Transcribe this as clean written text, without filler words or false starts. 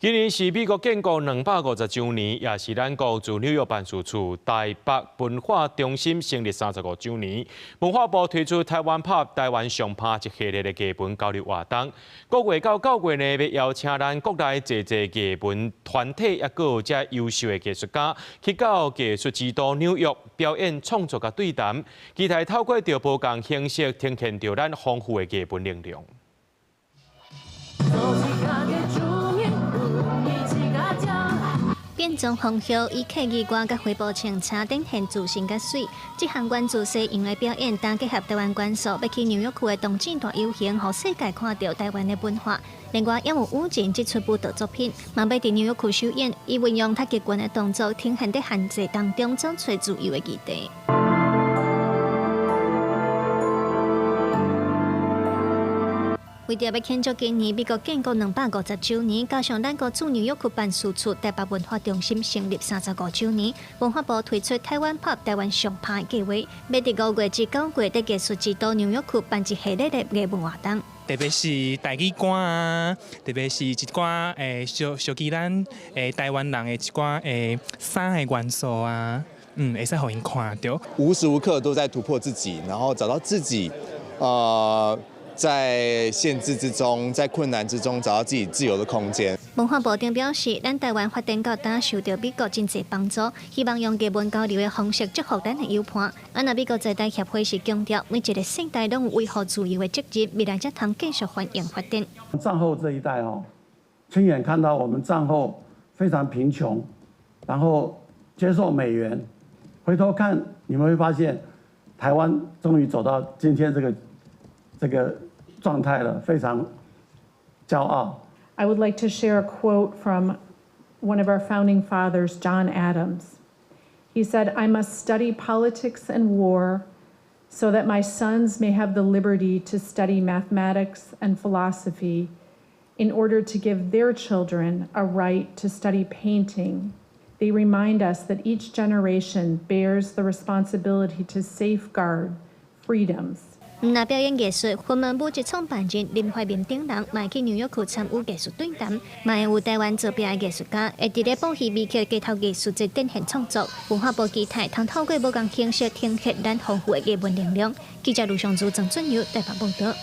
今年是美國建國250週年，也是咱國駐紐約辦事處台北文化中心成立35週年。文化部推出台灣 Pop 台灣上拍一系列的藝文交流活動。5月到9月呢，要邀請咱國內儕藝文團體，也閣有遮優秀的藝術家，去到藝術之都紐約表演創作甲對談，期待透過直播共形式，呈現到咱豐富的藝文內容。變裝風俗以客語歌甲花布穿插展現自信甲水，這項元自西用來表演，但結合台灣元素，要去紐約區的東正大遊行，讓世界看到台灣的文化。另外，也有武進這出舞蹈作品，嘛要佇紐約區首演，以運用太極拳的動作，呈現在限制當中找出自由的議題。為着要慶祝今年美國建國250週年，加上咱國駐紐約區辦事處台北文化中心成立35週年，文化部推出台灣 Pop 台灣上拍計劃，要佇5月至9月在藝術之都紐約區辦一系列的藝文活動。特別是台語歌啊，特別是一寡小記咱台灣人的一寡衫的元素啊，會使互因看到。無時無刻都在突破自己，然後找到自己，在限制之中，在困難之中找到自己自由的空間。文化部長表示，咱台灣發展到今受到美國真濟幫助，希望用藝文交流的方式祝福咱的友伴。那美國在台協會是強調，每一個世代都有維護自由的責任，未來才通繼續繁榮發展。戰後這一代親眼看到我們戰後非常貧窮，然後接受美元，回頭看你們會發現，台灣終於走到今天這個狀態了，非常驕傲。I would like to share a quote from one of our founding fathers, John Adams. He said, "I must study politics and war so that my sons may have the liberty to study mathematics and philosophy in order to give their children a right to study painting." They remind us that each generation bears the responsibility to safeguard freedoms. 那表演藝術，雲門舞集創辦人林懷民等人，嘛去紐約區參與藝術對談，嘛有台灣做表演藝術家，會佇咧保戲美劇街頭藝術節展現創作。文化部期待通透過不同形式呈現咱豐富的藝文內容。記者盧尚珠、鄭俊佑台北報道。